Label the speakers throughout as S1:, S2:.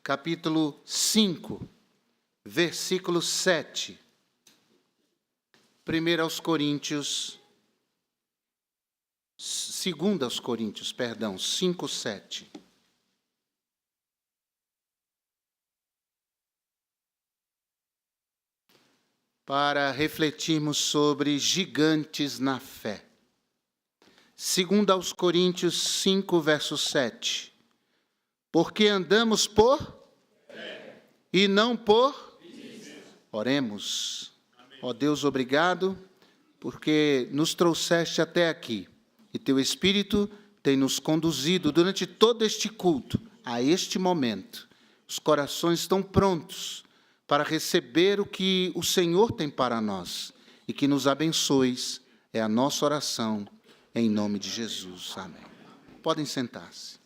S1: capítulo 5, versículo 7. 2 aos Coríntios, 5, 7. Para refletirmos sobre gigantes na fé. 2 aos Coríntios 5, verso 7. Porque andamos por fé e não por vícios. Oremos. Ó Deus, obrigado, porque nos trouxeste até aqui. E teu Espírito tem nos conduzido durante todo este culto, a este momento. Os corações estão prontos para receber o que o Senhor tem para nós. E que nos abençoes, é a nossa oração, em nome de Jesus. Amém. Podem sentar-se.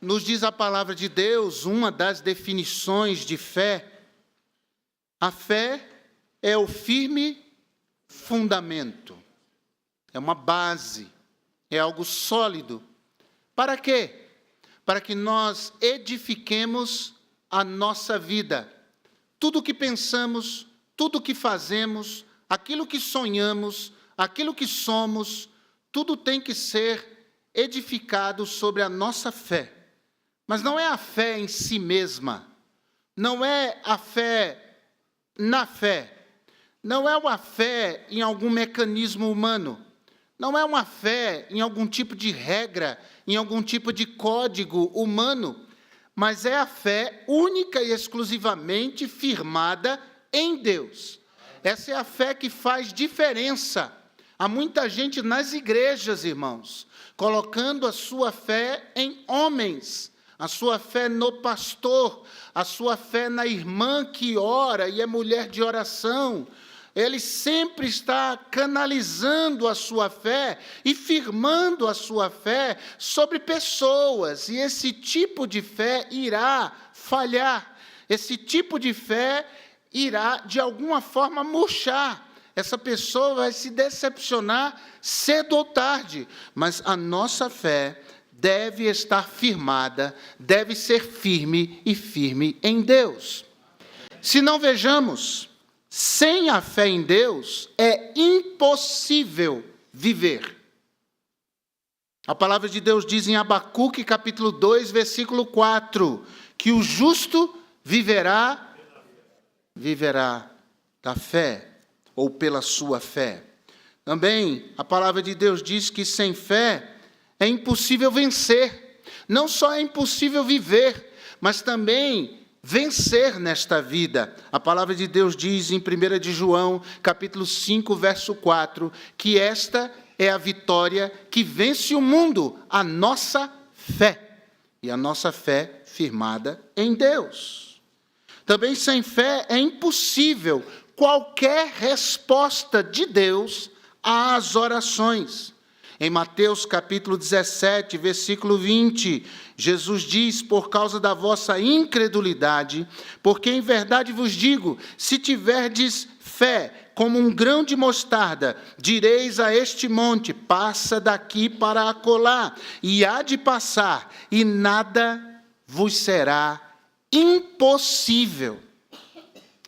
S1: Nos diz a palavra de Deus, uma das definições de fé. A fé é o firme fundamento. É uma base, é algo sólido. Para quê? Para que nós edifiquemos a nossa vida. Tudo o que pensamos, tudo o que fazemos, aquilo que sonhamos, aquilo que somos, tudo tem que ser edificado sobre a nossa fé. Mas não é a fé em si mesma, não é a fé na fé, não é uma fé em algum mecanismo humano, não é uma fé em algum tipo de regra, em algum tipo de código humano, mas é a fé única e exclusivamente firmada em Deus. Essa é a fé que faz diferença. Há muita gente nas igrejas, irmãos, colocando a sua fé em homens, a sua fé no pastor, a sua fé na irmã que ora e é mulher de oração. Ele sempre está canalizando a sua fé e firmando a sua fé sobre pessoas. E esse tipo de fé irá falhar. Esse tipo de fé irá, de alguma forma, murchar. Essa pessoa vai se decepcionar cedo ou tarde. Mas a nossa fé deve estar firmada, deve ser firme e firme em Deus. Se não vejamos, sem a fé em Deus é impossível viver. A palavra de Deus diz em Abacuque, capítulo 2, versículo 4, que o justo viverá da fé, ou pela sua fé. Também a palavra de Deus diz que sem fé é impossível vencer. Não só é impossível viver, mas também vencer nesta vida. A palavra de Deus diz em 1 de João, capítulo 5, verso 4, que esta é a vitória que vence o mundo, a nossa fé. E a nossa fé firmada em Deus. Também sem fé é impossível qualquer resposta de Deus às orações. Em Mateus capítulo 17, versículo 20, Jesus diz, por causa da vossa incredulidade, porque em verdade vos digo, se tiverdes fé como um grão de mostarda, direis a este monte, passa daqui para acolá, e há de passar, e nada vos será impossível.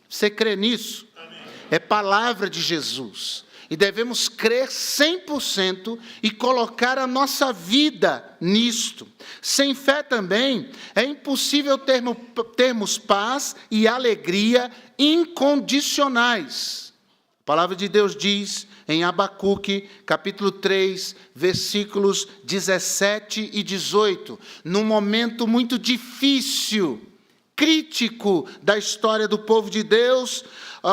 S1: Você crê nisso? Amém. É palavra de Jesus. E devemos crer 100% e colocar a nossa vida nisto. Sem fé também é impossível termos paz e alegria incondicionais. A palavra de Deus diz em Abacuque, capítulo 3, versículos 17 e 18, num momento muito difícil, crítico da história do povo de Deus,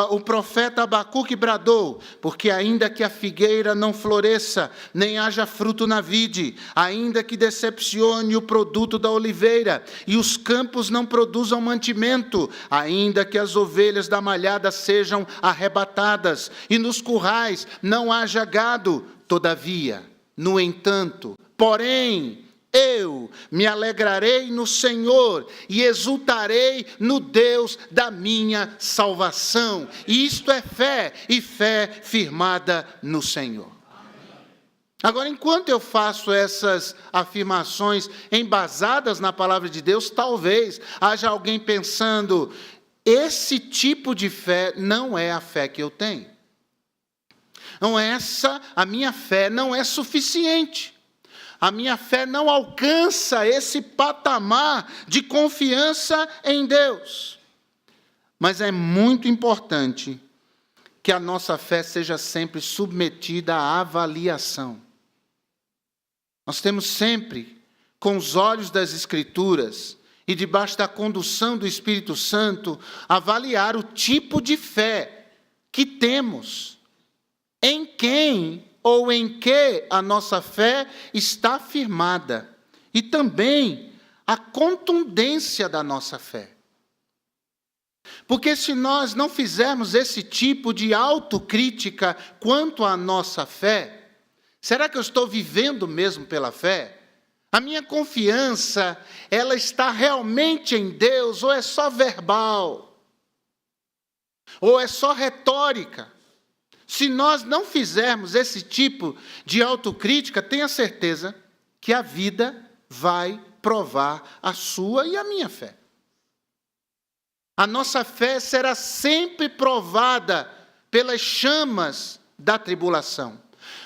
S1: o profeta Abacuque bradou, porque ainda que a figueira não floresça, nem haja fruto na vide, ainda que decepcione o produto da oliveira, e os campos não produzam mantimento, ainda que as ovelhas da malhada sejam arrebatadas, e nos currais não haja gado, todavia, no entanto, porém, eu me alegrarei no Senhor e exultarei no Deus da minha salvação. E isto é fé, e fé firmada no Senhor. Agora, enquanto eu faço essas afirmações embasadas na palavra de Deus, talvez haja alguém pensando, esse tipo de fé não é a fé que eu tenho. Não é a minha fé não é suficiente. A minha fé não alcança esse patamar de confiança em Deus. Mas é muito importante que a nossa fé seja sempre submetida à avaliação. Nós temos sempre, com os olhos das Escrituras e debaixo da condução do Espírito Santo, avaliar o tipo de fé que temos, em quem ou em que a nossa fé está firmada, e também a contundência da nossa fé. Porque se nós não fizermos esse tipo de autocrítica quanto à nossa fé, será que eu estou vivendo mesmo pela fé? A minha confiança, ela está realmente em Deus, ou é só verbal? Ou é só retórica? Se nós não fizermos esse tipo de autocrítica, tenha certeza que a vida vai provar a sua e a minha fé. A nossa fé será sempre provada pelas chamas da tribulação.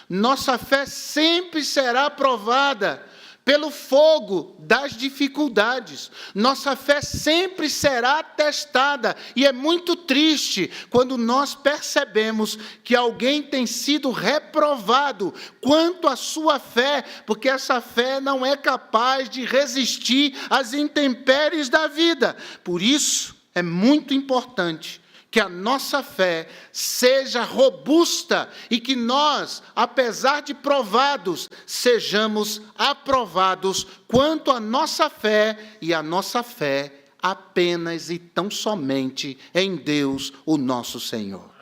S1: Nossa fé sempre será provada pelo fogo das dificuldades. Nossa fé sempre será testada. E é muito triste quando nós percebemos que alguém tem sido reprovado quanto à sua fé, porque essa fé não é capaz de resistir às intempéries da vida. Por isso, é muito importante que a nossa fé seja robusta e que nós, apesar de provados, sejamos aprovados quanto à nossa fé, e a nossa fé apenas e tão somente em Deus, o nosso Senhor.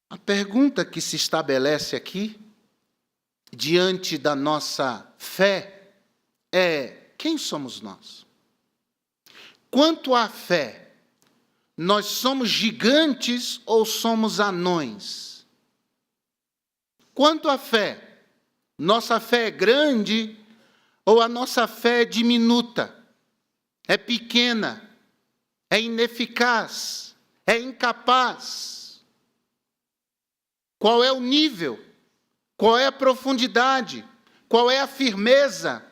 S1: A pergunta que se estabelece aqui, diante da nossa fé, é: quem somos nós? Quanto à fé, nós somos gigantes ou somos anões? Quanto à fé, nossa fé é grande ou a nossa fé é diminuta? É pequena? É ineficaz? É incapaz? Qual é o nível? Qual é a profundidade? Qual é a firmeza?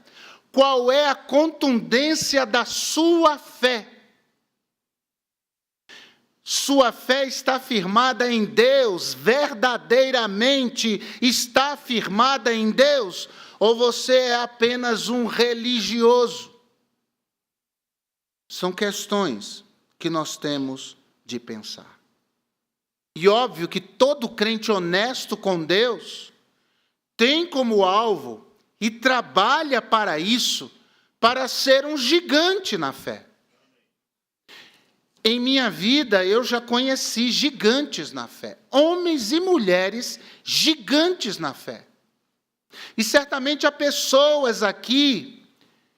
S1: Qual é a contundência da sua fé? Sua fé está firmada em Deus, verdadeiramente está firmada em Deus? Ou você é apenas um religioso? São questões que nós temos de pensar. E óbvio que todo crente honesto com Deus tem como alvo e trabalha para isso, para ser um gigante na fé. Em minha vida, eu já conheci gigantes na fé. Homens e mulheres gigantes na fé. E certamente há pessoas aqui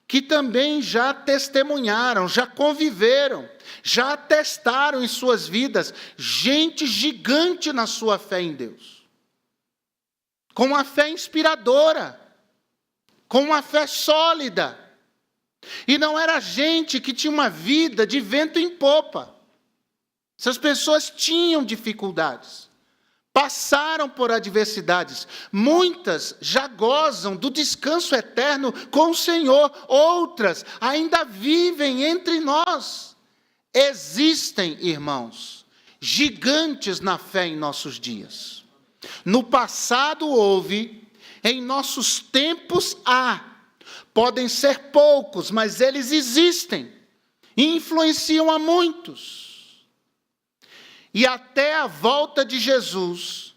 S1: que também já testemunharam, já conviveram, já atestaram em suas vidas gente gigante na sua fé em Deus. Com uma fé inspiradora, com uma fé sólida. E não era gente que tinha uma vida de vento em popa. Essas pessoas tinham dificuldades, passaram por adversidades. Muitas já gozam do descanso eterno com o Senhor. Outras ainda vivem entre nós. Existem, irmãos, gigantes na fé em nossos dias. No passado houve, em nossos tempos há. Podem ser poucos, mas eles existem e influenciam a muitos. E até a volta de Jesus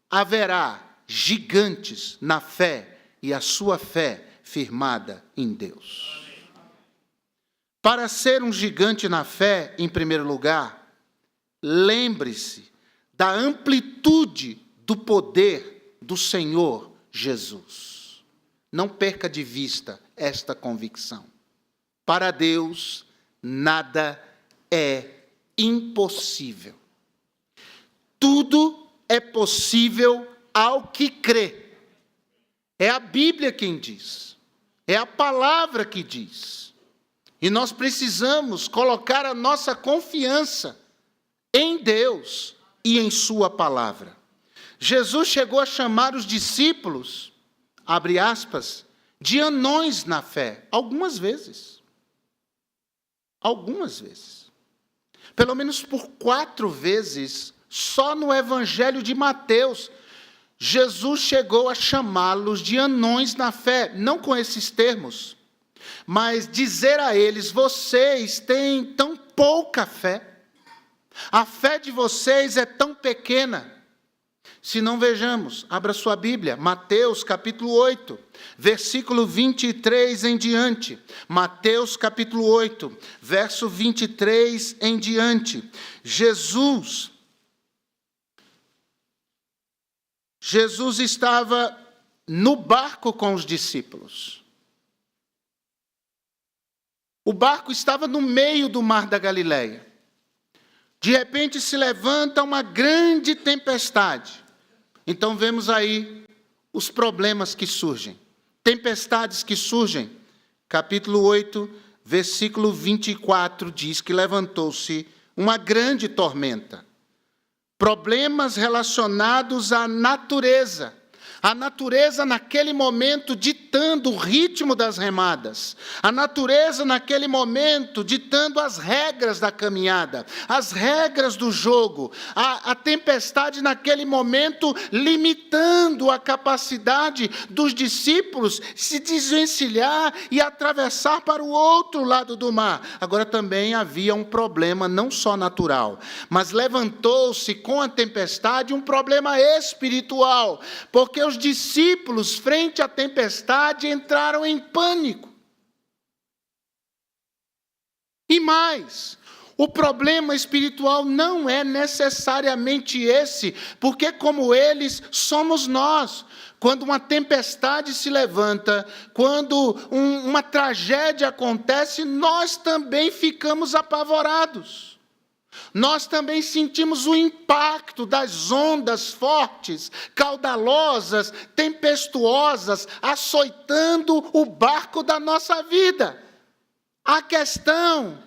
S1: haverá gigantes na fé e a sua fé firmada em Deus. Para ser um gigante na fé, em primeiro lugar, lembre-se da amplitude do poder do Senhor Jesus. Não perca de vista esta convicção. Para Deus, nada é impossível. Tudo é possível ao que crê. É a Bíblia quem diz. É a palavra que diz. E nós precisamos colocar a nossa confiança em Deus e em sua palavra. Jesus chegou a chamar os discípulos, abre aspas, de anões na fé, algumas vezes. Algumas vezes. Pelo menos por 4 vezes, só no Evangelho de Mateus, Jesus chegou a chamá-los de anões na fé, não com esses termos, mas dizer a eles: vocês têm tão pouca fé, a fé de vocês é tão pequena. Se não, vejamos, abra sua Bíblia, Mateus capítulo 8, versículo 23 em diante. Mateus capítulo 8, verso 23 em diante. Jesus estava no barco com os discípulos. O barco estava no meio do mar da Galileia. De repente se levanta uma grande tempestade. Então vemos aí os problemas que surgem. Tempestades que surgem. Capítulo 8, versículo 24 diz que levantou-se uma grande tormenta. Problemas relacionados à natureza. A natureza naquele momento ditando o ritmo das remadas. A natureza naquele momento ditando as regras da caminhada, as regras do jogo. A tempestade naquele momento limitando a capacidade dos discípulos se desvencilhar e atravessar para o outro lado do mar. Agora também havia um problema não só natural, mas levantou-se com a tempestade um problema espiritual, porque os discípulos, frente à tempestade, entraram em pânico. E mais, o problema espiritual não é necessariamente esse, porque como eles, somos nós. Quando uma tempestade se levanta, quando uma tragédia acontece, nós também ficamos apavorados. Nós também sentimos o impacto das ondas fortes, caudalosas, tempestuosas, açoitando o barco da nossa vida. A questão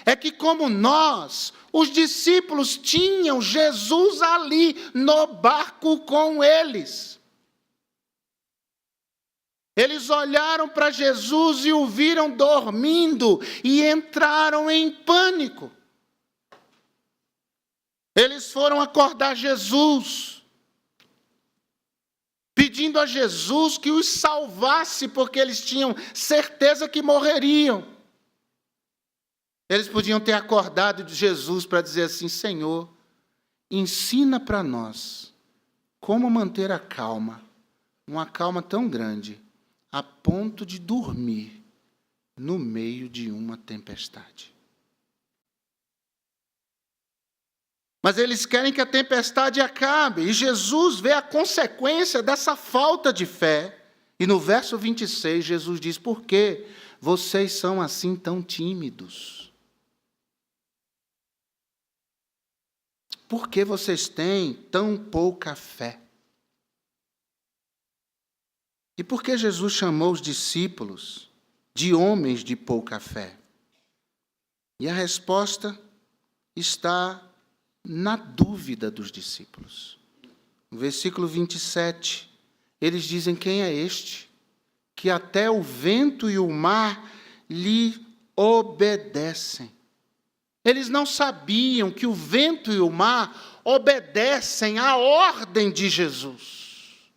S1: é que, como nós, os discípulos tinham Jesus ali no barco com eles. Eles olharam para Jesus e o viram dormindo e entraram em pânico. Eles foram acordar Jesus, pedindo a Jesus que os salvasse, porque eles tinham certeza que morreriam. Eles podiam ter acordado de Jesus para dizer assim: Senhor, ensina para nós como manter a calma, uma calma tão grande, a ponto de dormir no meio de uma tempestade. Mas eles querem que a tempestade acabe. E Jesus vê a consequência dessa falta de fé. E no verso 26, Jesus diz: por que vocês são assim tão tímidos? Por que vocês têm tão pouca fé? E por que Jesus chamou os discípulos de homens de pouca fé? E a resposta está na dúvida dos discípulos. No versículo 27, eles dizem: quem é este, que até o vento e o mar lhe obedecem? Eles não sabiam que o vento e o mar obedecem à ordem de Jesus.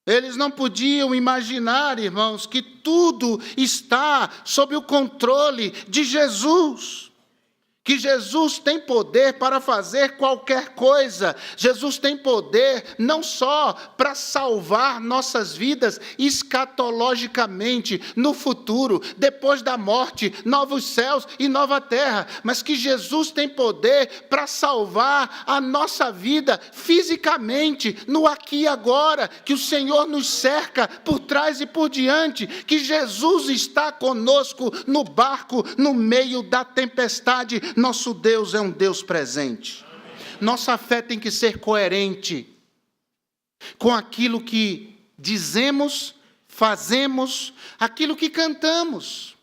S1: Eles não podiam imaginar, irmãos, que tudo está sob o controle de Jesus. Que Jesus tem poder para fazer qualquer coisa. Jesus tem poder não só para salvar nossas vidas escatologicamente no futuro, depois da morte, novos céus e nova terra, mas que Jesus tem poder para salvar a nossa vida fisicamente, no aqui e agora, que o Senhor nos cerca por trás e por diante, que Jesus está conosco no barco, no meio da tempestade. Nosso Deus é um Deus presente. Nossa fé tem que ser coerente. com aquilo que dizemos, fazemos, aquilo que cantamos.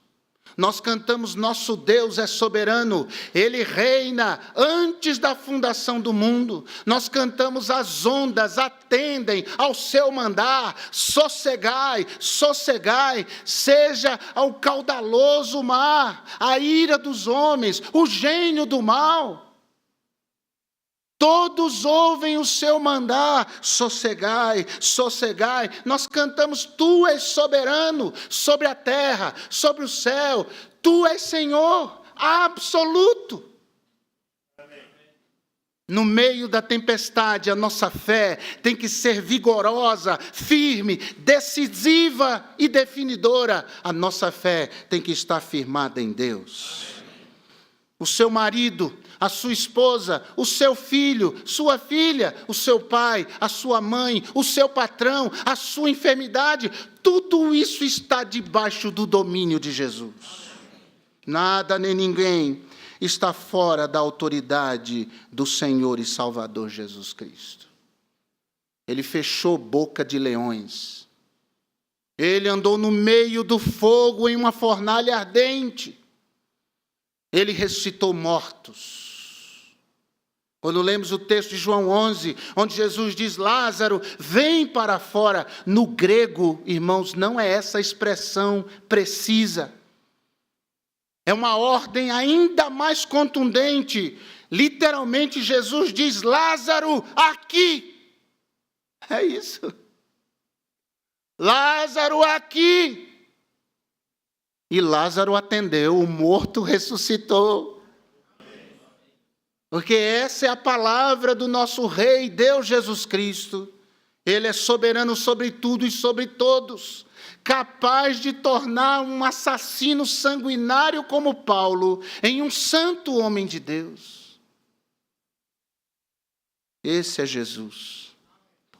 S1: Nós cantamos: nosso Deus é soberano, Ele reina antes da fundação do mundo. Nós cantamos: as ondas atendem ao seu mandar, sossegai, sossegai, seja ao caudaloso mar, a ira dos homens, o gênio do mal. Todos ouvem o seu mandar, sossegai, sossegai. Nós cantamos: tu és soberano sobre a terra, sobre o céu. Tu és Senhor absoluto. No meio da tempestade, a nossa fé tem que ser vigorosa, firme, decisiva e definidora. A nossa fé tem que estar firmada em Deus. O seu marido, a sua esposa, o seu filho, sua filha, o seu pai, a sua mãe, o seu patrão, a sua enfermidade, tudo isso está debaixo do domínio de Jesus. Nada nem ninguém está fora da autoridade do Senhor e Salvador Jesus Cristo. Ele fechou boca de leões. Ele andou no meio do fogo em uma fornalha ardente. Ele ressuscitou mortos. Quando lemos o texto de João 11, onde Jesus diz: Lázaro, vem para fora. No grego, irmãos, não é essa expressão precisa. É uma ordem ainda mais contundente. Literalmente, Jesus diz: Lázaro, aqui. É isso. Lázaro, aqui. E Lázaro atendeu, o morto ressuscitou. Porque essa é a palavra do nosso Rei, Deus Jesus Cristo. Ele é soberano sobre tudo e sobre todos, capaz de tornar um assassino sanguinário como Paulo em um santo homem de Deus. Esse é Jesus,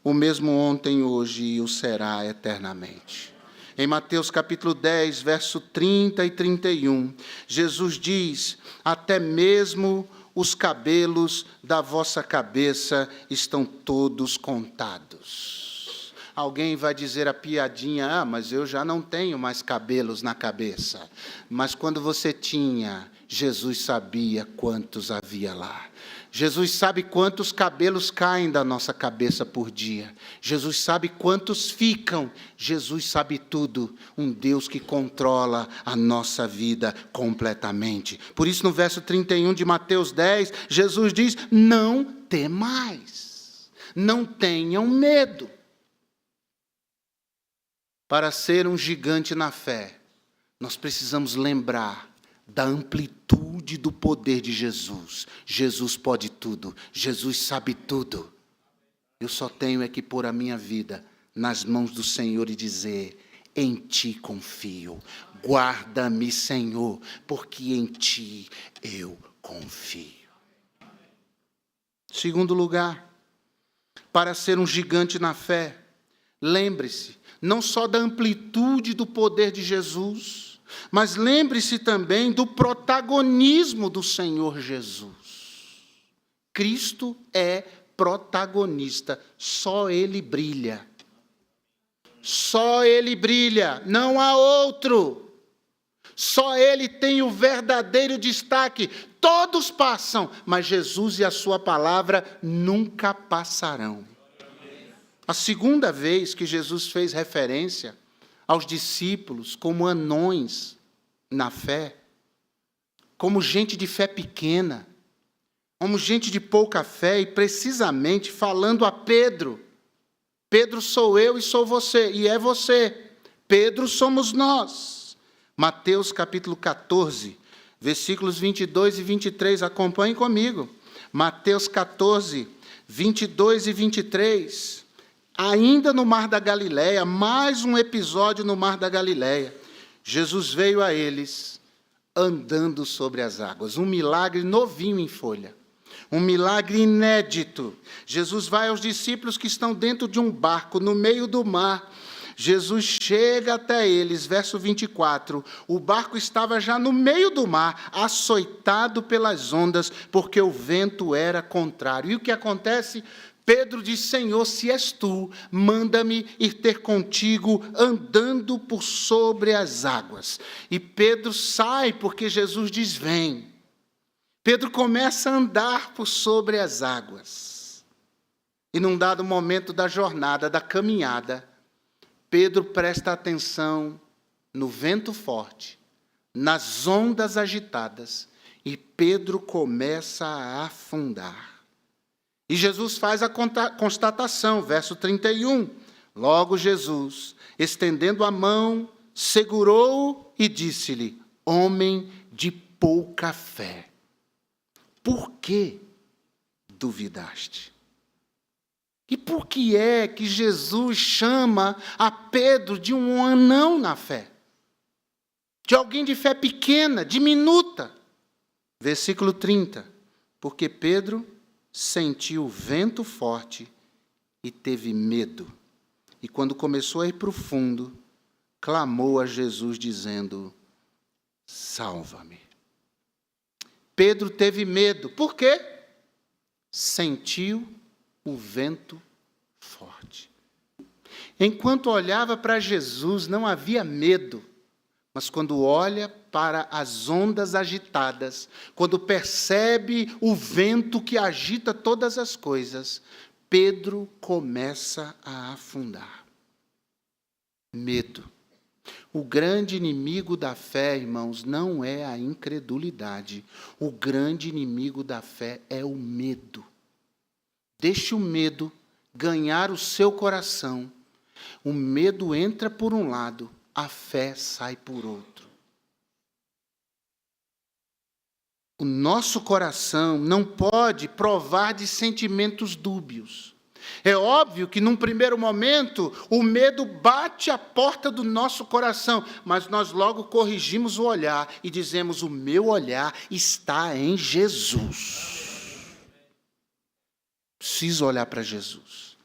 S1: o mesmo ontem, hoje e o será eternamente. Em Mateus capítulo 10, verso 30 e 31, Jesus diz: até mesmo os cabelos da vossa cabeça estão todos contados. Alguém vai dizer a piadinha: mas eu já não tenho mais cabelos na cabeça. Mas quando você tinha, Jesus sabia quantos havia lá. Jesus sabe quantos cabelos caem da nossa cabeça por dia. Jesus sabe quantos ficam. Jesus sabe tudo. Um Deus que controla a nossa vida completamente. Por isso, no verso 31 de Mateus 10, Jesus diz: não temais. Não tenham medo. Para ser um gigante na fé, nós precisamos lembrar da amplitude do poder de Jesus. Jesus pode tudo, Jesus sabe tudo. Eu só tenho é que pôr a minha vida nas mãos do Senhor e dizer: em ti confio, guarda-me, Senhor, porque em ti eu confio. Segundo lugar, para ser um gigante na fé, lembre-se não só da amplitude do poder de Jesus, mas lembre-se também do protagonismo do Senhor Jesus. Cristo é protagonista, só Ele brilha. Só Ele brilha, não há outro. Só Ele tem o verdadeiro destaque. Todos passam, mas Jesus e a sua palavra nunca passarão. A segunda vez que Jesus fez referência aos discípulos como anões na fé, como gente de fé pequena, como gente de pouca fé, e precisamente falando a Pedro. Pedro sou eu e sou você, e é você. Pedro somos nós. Mateus capítulo 14, versículos 22 e 23, acompanhem comigo. Mateus 14, 22 e 23. Ainda no Mar da Galileia, mais um episódio no Mar da Galileia. Jesus veio a eles andando sobre as águas. Um milagre novinho em folha. Um milagre inédito. Jesus vai aos discípulos que estão dentro de um barco, no meio do mar. Jesus chega até eles, verso 24. O barco estava já no meio do mar, açoitado pelas ondas, porque o vento era contrário. E o que acontece? Pedro diz: Senhor, se és tu, manda-me ir ter contigo andando por sobre as águas. E Pedro sai porque Jesus diz: vem. Pedro começa a andar por sobre as águas. E num dado momento da jornada, da caminhada, Pedro presta atenção no vento forte, nas ondas agitadas, e Pedro começa a afundar. E Jesus faz a constatação, verso 31. Logo Jesus, estendendo a mão, segurou-o e disse-lhe: homem de pouca fé, por que duvidaste? E por que é que Jesus chama a Pedro de um anão na fé? De alguém de fé pequena, diminuta. Versículo 30. Porque Pedro sentiu o vento forte e teve medo. E quando começou a ir para o fundo, clamou a Jesus dizendo: salva-me. Pedro teve medo. Por quê? Sentiu o vento forte. Enquanto olhava para Jesus, não havia medo. Mas quando olha para as ondas agitadas, quando percebe o vento que agita todas as coisas, Pedro começa a afundar. Medo. O grande inimigo da fé, irmãos, não é a incredulidade. O grande inimigo da fé é o medo. Deixe o medo ganhar o seu coração. O medo entra por um lado, a fé sai por outro. O nosso coração não pode provar de sentimentos dúbios. É óbvio que, num primeiro momento, o medo bate à porta do nosso coração, mas nós logo corrigimos o olhar e dizemos: o meu olhar está em Jesus. Preciso olhar para Jesus.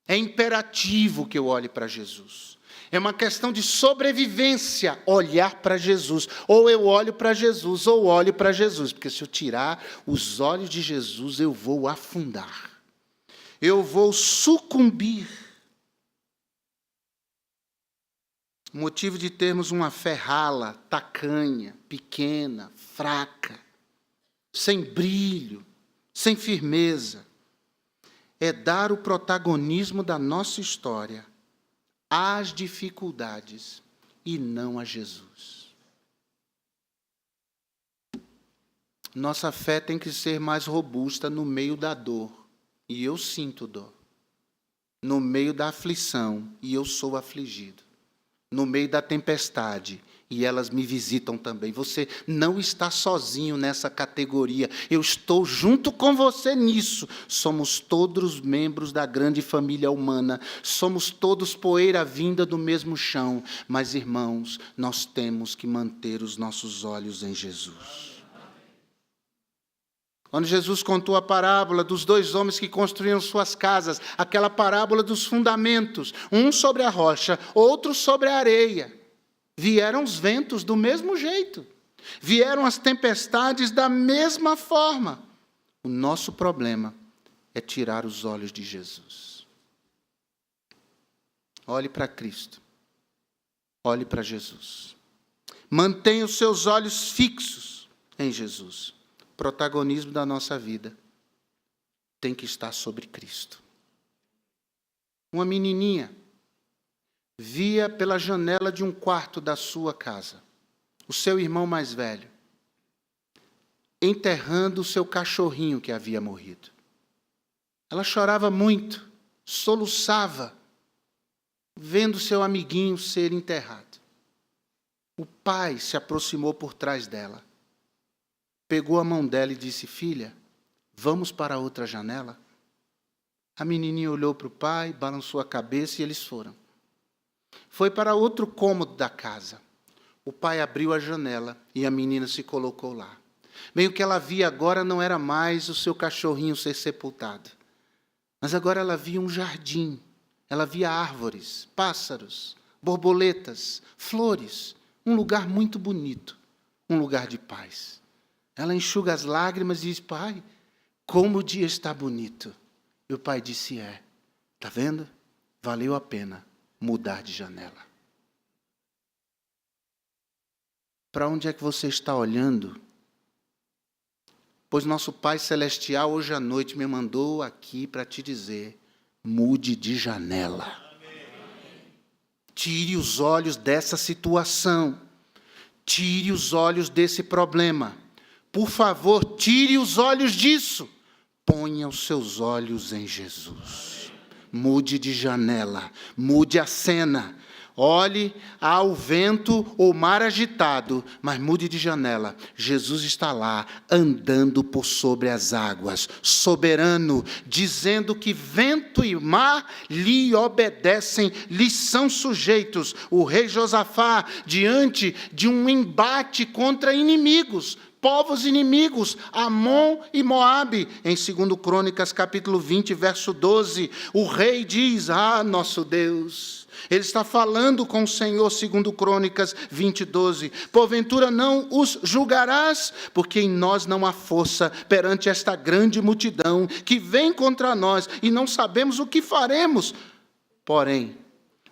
S1: É imperativo que eu olhe para Jesus. É uma questão de sobrevivência, olhar para Jesus. Ou eu olho para Jesus, ou olho para Jesus. Porque se eu tirar os olhos de Jesus, eu vou afundar. Eu vou sucumbir. O motivo de termos uma fé rala, tacanha, pequena, fraca, sem brilho, sem firmeza, é dar o protagonismo da nossa história às dificuldades e não a Jesus. Nossa fé tem que ser mais robusta no meio da dor, e eu sinto dor. No meio da aflição, e eu sou afligido. No meio da tempestade, e elas me visitam também. Você não está sozinho nessa categoria. Eu estou junto com você nisso. Somos todos membros da grande família humana. Somos todos poeira vinda do mesmo chão. Mas, irmãos, nós temos que manter os nossos olhos em Jesus. Quando Jesus contou a parábola dos 2 homens que construíram suas casas, aquela parábola dos fundamentos, um sobre a rocha, outro sobre a areia, vieram os ventos do mesmo jeito, vieram as tempestades da mesma forma. O nosso problema é tirar os olhos de Jesus. Olhe para Cristo, olhe para Jesus. Mantenha os seus olhos fixos em Jesus. O protagonismo da nossa vida tem que estar sobre Cristo. Uma menininha via pela janela de um quarto da sua casa o seu irmão mais velho enterrando o seu cachorrinho que havia morrido. Ela chorava muito, soluçava, vendo seu amiguinho ser enterrado. O pai se aproximou por trás dela, pegou a mão dela e disse: filha, vamos para a outra janela? A menininha olhou para o pai, balançou a cabeça e eles foram. Foi para outro cômodo da casa. O pai abriu a janela e a menina se colocou lá. Bem, o que ela via agora não era mais o seu cachorrinho ser sepultado. Mas agora ela via um jardim. Ela via árvores, pássaros, borboletas, flores. Um lugar muito bonito. Um lugar de paz. Ela enxuga as lágrimas e diz: pai, como o dia está bonito. E o pai disse: está vendo? Valeu a pena mudar de janela. Para onde é que você está olhando? Pois nosso Pai Celestial hoje à noite me mandou aqui para te dizer: mude de janela. Tire os olhos dessa situação. Tire os olhos desse problema. Por favor, tire os olhos disso. Ponha os seus olhos em Jesus. Mude de janela. Mude a cena. Olhe ao vento ou mar agitado, mas mude de janela. Jesus está lá, andando por sobre as águas, soberano, dizendo que vento e mar lhe obedecem, lhe são sujeitos. O rei Josafá, diante de um embate contra inimigos, povos inimigos, Amon e Moabe, em 2 Crônicas, capítulo 20, verso 12, o rei diz: nosso Deus... Ele está falando com o Senhor, 2 Crônicas 20, 12. Porventura não os julgarás, porque em nós não há força perante esta grande multidão que vem contra nós e não sabemos o que faremos. Porém,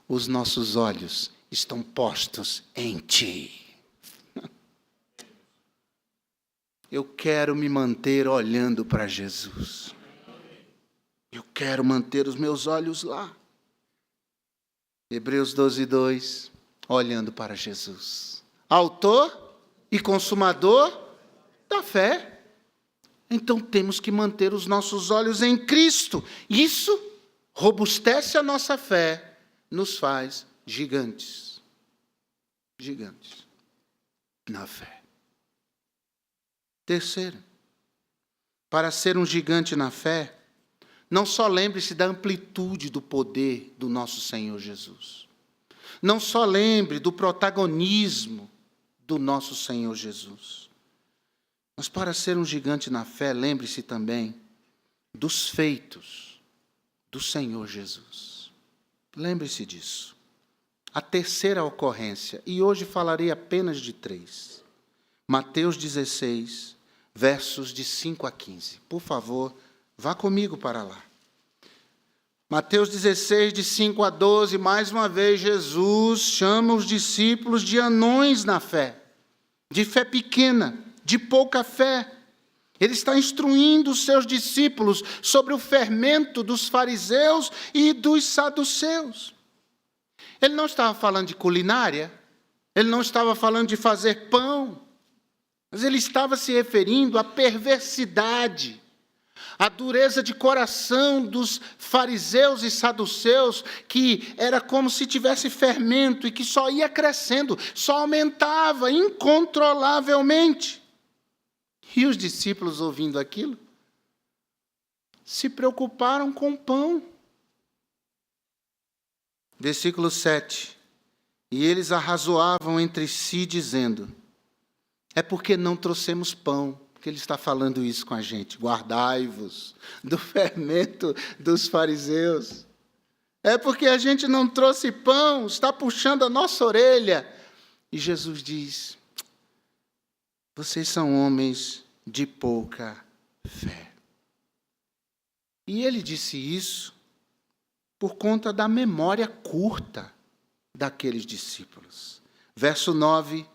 S1: os nossos olhos estão postos em ti. Eu quero me manter olhando para Jesus. Eu quero manter os meus olhos lá. Hebreus 12, 2, olhando para Jesus, autor e consumador da fé. Então temos que manter os nossos olhos em Cristo. Isso robustece a nossa fé, nos faz gigantes. Gigantes na fé. Terceiro, para ser um gigante na fé, não só lembre-se da amplitude do poder do nosso Senhor Jesus. Não só lembre do protagonismo do nosso Senhor Jesus. Mas para ser um gigante na fé, lembre-se também dos feitos do Senhor Jesus. Lembre-se disso. A terceira ocorrência, e hoje falarei apenas de 3. Mateus 16, versos de 5 a 15. Por favor, vá comigo para lá. Mateus 16, de 5 a 12, mais uma vez, Jesus chama os discípulos de anões na fé, de fé pequena, de pouca fé. Ele está instruindo os seus discípulos sobre o fermento dos fariseus e dos saduceus. Ele não estava falando de culinária, ele não estava falando de fazer pão, mas ele estava se referindo à perversidade, a dureza de coração dos fariseus e saduceus, que era como se tivesse fermento e que só ia crescendo, só aumentava incontrolavelmente. E os discípulos, ouvindo aquilo, se preocuparam com o pão. Versículo 7. E eles arrazoavam entre si, dizendo: é porque não trouxemos pão. Porque ele está falando isso com a gente. Guardai-vos do fermento dos fariseus. É porque a gente não trouxe pão, está puxando a nossa orelha. E Jesus diz: vocês são homens de pouca fé. E ele disse isso por conta da memória curta daqueles discípulos. Verso 9.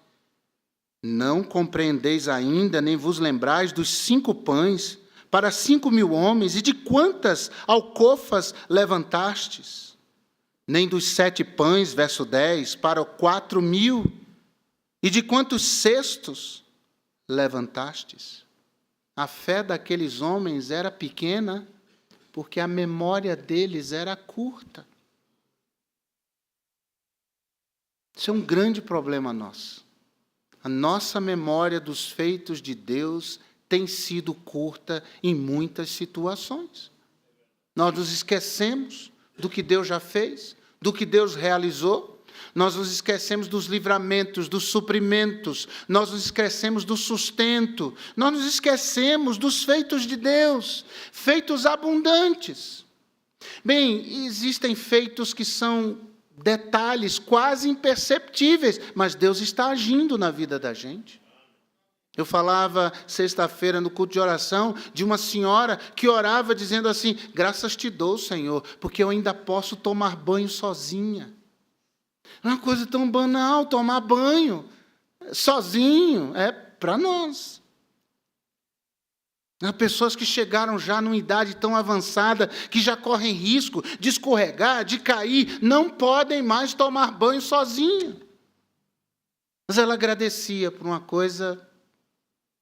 S1: Não compreendeis ainda, nem vos lembrais dos 5 pães para 5.000 homens, e de quantas alcofas levantastes? Nem dos 7 pães, verso 10, para 4.000, e de quantos cestos levantastes? A fé daqueles homens era pequena, porque a memória deles era curta. Isso é um grande problema nosso. A nossa memória dos feitos de Deus tem sido curta em muitas situações. Nós nos esquecemos do que Deus já fez, do que Deus realizou. Nós nos esquecemos dos livramentos, dos suprimentos. Nós nos esquecemos do sustento. Nós nos esquecemos dos feitos de Deus, feitos abundantes. Bem, existem feitos que são detalhes quase imperceptíveis, mas Deus está agindo na vida da gente. Eu falava sexta-feira no culto de oração de uma senhora que orava dizendo assim: graças te dou, Senhor, porque eu ainda posso tomar banho sozinha. É uma coisa tão banal tomar banho sozinho, é para nós. Há pessoas que chegaram já numa idade tão avançada que já correm risco de escorregar, de cair, não podem mais tomar banho sozinho. Mas ela agradecia por uma coisa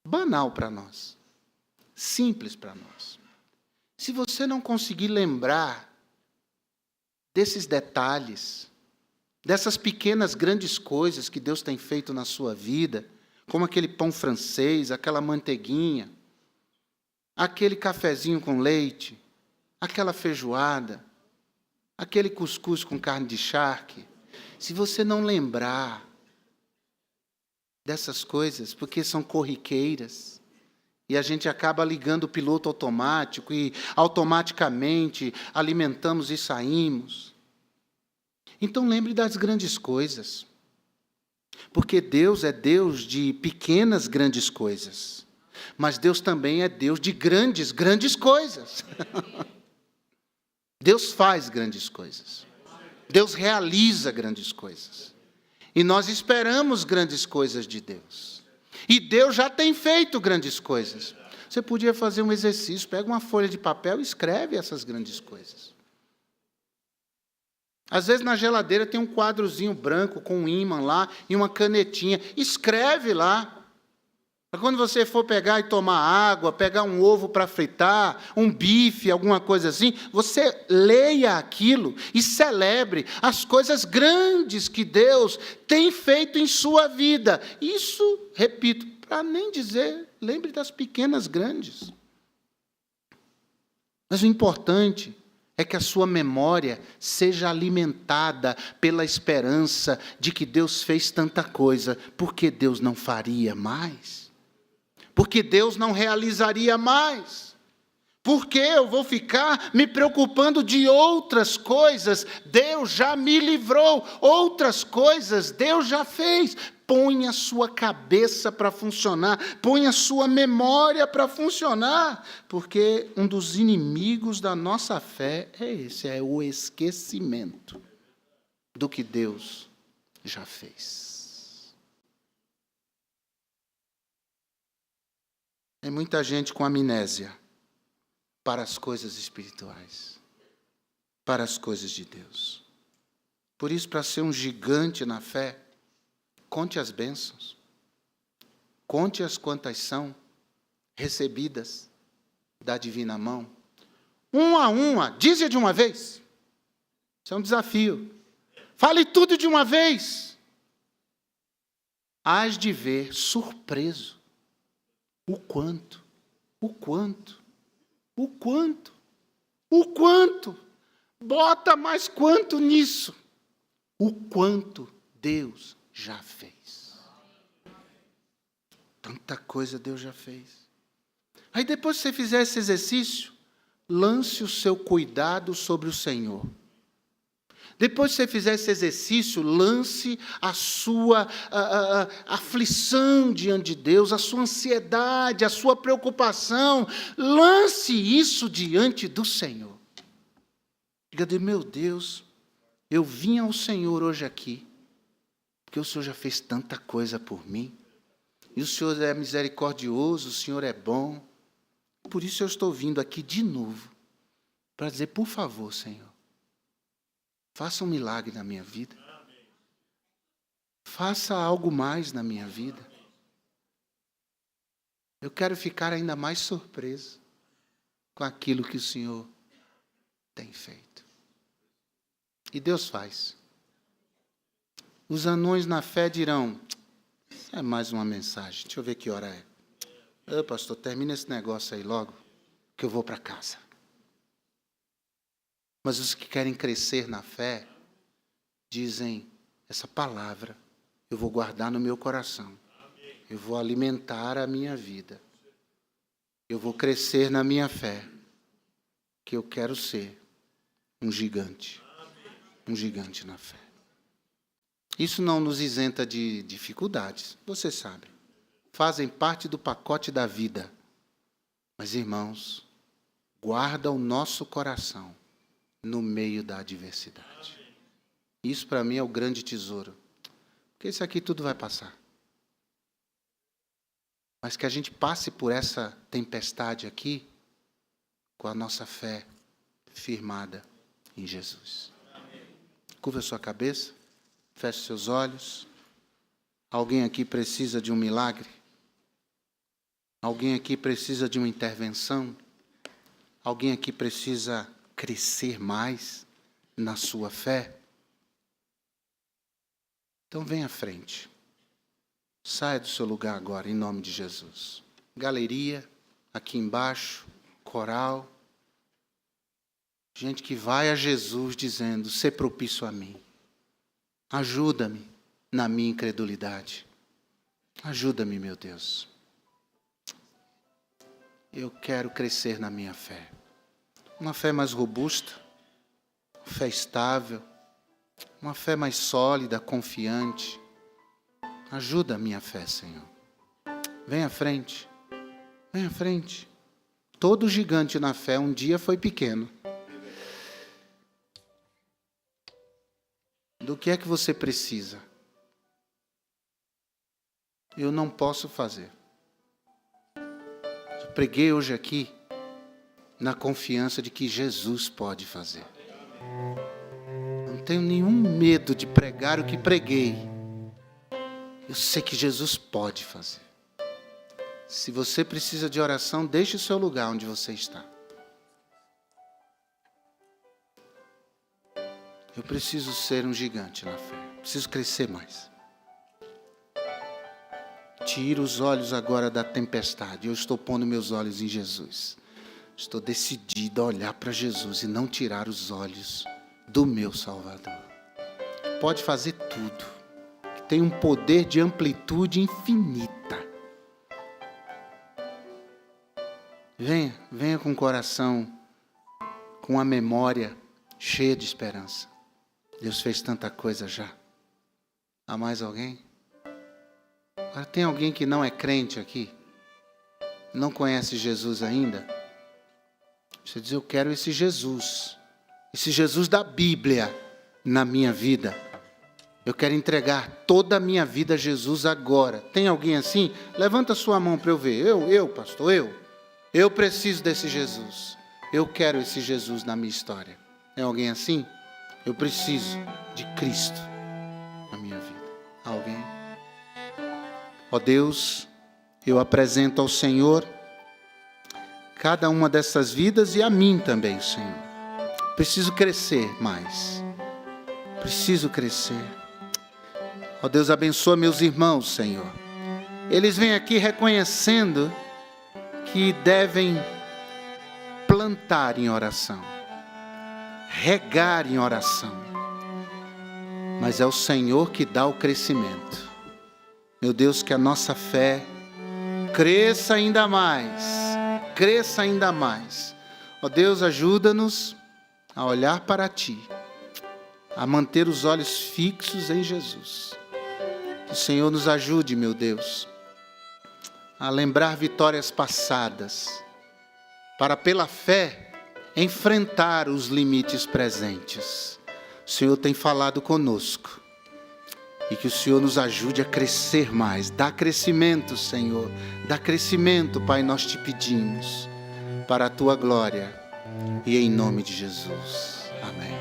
S1: banal para nós, simples para nós. Se você não conseguir lembrar desses detalhes, dessas pequenas, grandes coisas que Deus tem feito na sua vida, como aquele pão francês, aquela manteiguinha, aquele cafezinho com leite, aquela feijoada, aquele cuscuz com carne de charque, se você não lembrar dessas coisas, porque são corriqueiras, e a gente acaba ligando o piloto automático e automaticamente alimentamos e saímos. Então lembre das grandes coisas, porque Deus é Deus de pequenas, grandes coisas, mas Deus também é Deus de grandes, grandes coisas. Deus faz grandes coisas, Deus realiza grandes coisas. E nós esperamos grandes coisas de Deus. E Deus já tem feito grandes coisas. Você podia fazer um exercício, pega uma folha de papel e escreve essas grandes coisas. Às vezes na geladeira tem um quadrozinho branco com um ímã lá e uma canetinha. Escreve lá. Para quando você for pegar e tomar água, pegar um ovo para fritar, um bife, alguma coisa assim, você leia aquilo e celebre as coisas grandes que Deus tem feito em sua vida. Isso, repito, para nem dizer, lembre das pequenas grandes. Mas o importante é que a sua memória seja alimentada pela esperança de que Deus fez tanta coisa, porque Deus não faria mais. Porque Deus não realizaria mais. Porque eu vou ficar me preocupando de outras coisas? Deus já me livrou. Outras coisas Deus já fez. Põe a sua cabeça para funcionar. Põe a sua memória para funcionar. Porque um dos inimigos da nossa fé é esse, é o esquecimento do que Deus já fez. Tem muita gente com amnésia para as coisas espirituais, para as coisas de Deus. Por isso, para ser um gigante na fé, conte as bênçãos, conte-as quantas são recebidas da divina mão. Uma a uma, dize de uma vez. Isso é um desafio. Fale tudo de uma vez. Hás de ver surpreso o quanto, bota mais quanto nisso, o quanto Deus já fez. Tanta coisa Deus já fez. Aí depois que você fizer esse exercício, lance o seu cuidado sobre o Senhor. Depois que você fizer esse exercício, lance a sua aflição diante de Deus, a sua ansiedade, a sua preocupação. Lance isso diante do Senhor. Diga, meu Deus, eu vim ao Senhor hoje aqui, porque o Senhor já fez tanta coisa por mim. E o Senhor é misericordioso, o Senhor é bom. Por isso eu estou vindo aqui de novo, para dizer, por favor, Senhor, faça um milagre na minha vida. Faça algo mais na minha vida. Eu quero ficar ainda mais surpreso com aquilo que o Senhor tem feito. E Deus faz. Os anões na fé dirão, isso é mais uma mensagem, deixa eu ver que hora é. Pastor, termina esse negócio aí logo, que eu vou para casa. Mas os que querem crescer na fé, dizem, essa palavra eu vou guardar no meu coração. Eu vou alimentar a minha vida. Eu vou crescer na minha fé. Que eu quero ser um gigante. Um gigante na fé. Isso não nos isenta de dificuldades, você sabe. fazem parte do pacote da vida. Mas, irmãos, guarda o nosso coração no meio da adversidade. Isso para mim é o grande tesouro. Porque isso aqui tudo vai passar. Mas que a gente passe por essa tempestade aqui com a nossa fé firmada em Jesus. Curva a sua cabeça, feche seus olhos. Alguém aqui precisa de um milagre? Alguém aqui precisa de uma intervenção? Alguém aqui precisa crescer mais na sua fé? Então vem à frente. Saia do seu lugar agora, em nome de Jesus. Galeria, aqui embaixo, coral. Gente que vai a Jesus dizendo: sê propício a mim. Ajuda-me na minha incredulidade. Ajuda-me, meu Deus. Eu quero crescer na minha fé. Uma fé mais robusta, uma fé estável, uma fé mais sólida, confiante. Ajuda a minha fé, Senhor. Vem à frente. Vem à frente. Todo gigante na fé um dia foi pequeno. Do que é que você precisa? Eu não posso fazer. Eu preguei hoje aqui na confiança de que Jesus pode fazer. Não tenho nenhum medo de pregar o que preguei. Eu sei que Jesus pode fazer. Se você precisa de oração, deixe o seu lugar onde você está. Eu preciso ser um gigante na fé. Preciso crescer mais. Tira os olhos agora da tempestade. Eu estou pondo meus olhos em Jesus. Estou decidido a olhar para Jesus e não tirar os olhos do meu Salvador. Pode fazer tudo. Que tem um poder de amplitude infinita. Venha com o coração, com a memória cheia de esperança. Deus fez tanta coisa já. Há mais alguém? Agora, tem alguém que não é crente aqui? Não conhece Jesus ainda? Você diz: eu quero esse Jesus da Bíblia na minha vida. Eu quero entregar toda a minha vida a Jesus agora. Tem alguém assim? Levanta sua mão para eu ver. Pastor, eu preciso desse Jesus. Eu quero esse Jesus na minha história. Tem alguém assim? Eu preciso de Cristo na minha vida. Alguém? Ó Deus, eu apresento ao Senhor cada uma dessas vidas e a mim também, Senhor. Preciso crescer mais. Preciso crescer. Ó Deus, abençoa meus irmãos, Senhor. Eles vêm aqui reconhecendo que devem plantar em oração, regar em oração, mas é o Senhor que dá o crescimento. Meu Deus, que a nossa fé cresça ainda mais, cresça ainda mais. Ó Deus, ajuda-nos a olhar para Ti, a manter os olhos fixos em Jesus. Que o Senhor nos ajude, meu Deus, a lembrar vitórias passadas, para pela fé enfrentar os limites presentes. O Senhor tem falado conosco. E que o Senhor nos ajude a crescer mais. Dá crescimento, Senhor. Dá crescimento, Pai, nós te pedimos. Para a Tua glória. E em nome de Jesus.